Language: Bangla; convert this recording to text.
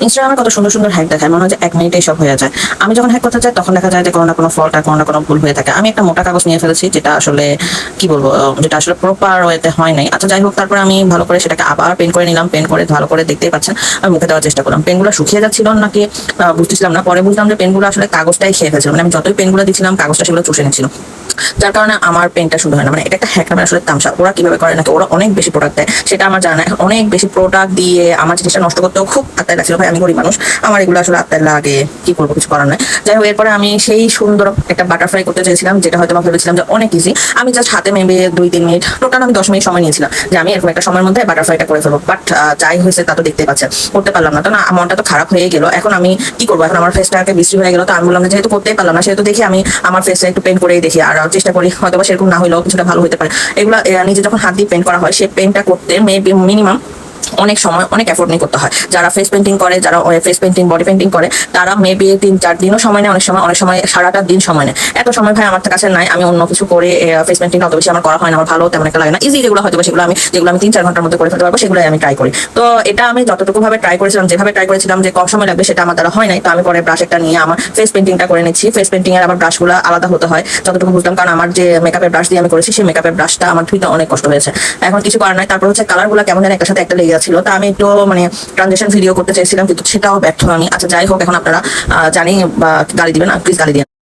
ইনস্টাগ্রামে কত সুন্দর সুন্দর হ্যাক দেখায়, মনে হয় যে 1 মিনিটেই সব হয়ে যায়। আমি যখন হ্যাক করতে যাই তখন দেখা যায় যে কোনো না কোনো ফল্ট আর কোনো না কোনো ভুল হয়ে থাকে। আমি একটা মোটা কাগজ নিয়ে ফেলেছি, যেটা আসলে কি বলবো, যেটা আসলে প্রপার ওয়েতে হয় নাই। আচ্ছা যাই হোক, তারপরে আমি ভালো করে সেটাকে আবার পেন করে নিলাম। পেন করে ভালো করে দেখতেই পাচ্ছেন আমি মুখে দেওয়ার চেষ্টা করলাম। পেনগুলো শুকিয়ে যাচ্ছিল নাকি বুঝতেছিলাম না। পরে বুঝলাম যে পেনগুলো আসলে কাগজটাই খেয়ে ফেলছিল, মানে আমি যতই পেনগুলো দিচ্ছিলাম কাগজটা সেগুলো চুষে নিচ্ছিল, যার কারণে আমার পেনটা শুরু হয় না। মানে এটা একটা হ্যাকার আসলে তামসা। ওরা কিভাবে করে নাকি, ওরা অনেক বেশি প্রোডাক্ট দেয় সেটা আমার জানা। এখন অনেক বেশি প্রোডাক্ট দিয়ে আমার জিনিসটা নষ্ট করতেও খুব আত্মায় লাগছিল। ভাই আমি গরিব মানুষ, আমার এগুলো আসলে আত্মায় লাগে, কি করবো, কিছু করার নাই। যাই হোক, এরপরে আমি সেই সুন্দর একটা বাটারফ্লাই করতে চেয়েছিলাম, যেটা হয়তো আমি ভেবেছিলাম যে অনেক ইজি। আমি জাস্ট হাতে মেবে 2-3 মিনিট, টোটাল আমি 10 মিনিট সময় নিয়েছিলাম যে আমি এরকম একটা সময়ের মধ্যে বাটারফ্লাইটা করে ফেলবো। বাট যাই হয়েছে তা তো দেখতে পাচ্ছেন, করতে পারলাম না। তো না, মনটা তো খারাপ হয়ে গেল। এখন আমি কি করবো, এখন আমার ফেসটাকে বিশ্রী হয়ে গেল। তো আমি বললাম যে যেহেতু করতেই পারলাম না, সেহেতু দেখি আমি আমার ফেসটা একটু পেন্ট করেই দেখি, আর চেষ্টা করি হয়তো সেরকম না হলেও কিছুটা ভালো হতে পারে। এগুলা নিজে যখন হাত দিয়ে পেন্ট করা হয়, সেই পেন্টটা করতে মেবি মিনিমাম অনেক সময় অনেক এফোর্ট নিয়ে করতে হয়। যারা ফেস পেন্টিং করে, যারা ফেস পেন্টিং বডি পেন্টিং করে, তারা মেবি 3-4 দিনও সময় নেয়, অনেক সময় সারাটা দিন সময় নেয়। এত সময় ভাই আমার কাছে নাই। আমি অন্য কিছু করে ফেস পেন্টিং অত বেশি আমার করা হয় না, আমার ভালো তেমন একটা লাগে না। ইজি যেগুলো হয়তো সেগুলো আমি 3-4 ঘন্টার মধ্যে করে ফেলতে পারবো, সেগুলোই আমি ট্রাই করি। তো এটা আমি যতটুকু ভাবে ট্রাই করেছিলাম, যেভাবে ট্রাই করেছিলাম যে কম সময় লাগবে, সেটা আমার দ্বারা হয় নাই। তো আমি পরে ব্রাশ একটা নিয়ে আমার ফেস পেন্টিংটা করে নিচ্ছি। ফেস পেন্টিং এর আবার ব্রাশগুলো আলাদা হতে হয় যতটুকু বুঝলাম, কারণ আমার যে মেকআপের ব্রাশ দিয়ে আমি করেছি, সেই মেকআপের ব্রাশটা আমার ধুইতে অনেক কষ্ট হয়েছে। এখন কিছু করার নাই। তারপর হচ্ছে কালারগুলো কেমন যেন একটা সাথে একটা লেগে যাচ্ছিল। তা আমি একটু মানে ট্রানজেকশন ভিডিও করতে চাইছিলাম, কিন্তু সেটাও ব্যর্থ আমি। আচ্ছা যাই হোক, এখন আপনারা জানি বা গালি দিবেন, প্লিজ গালি দিবেন।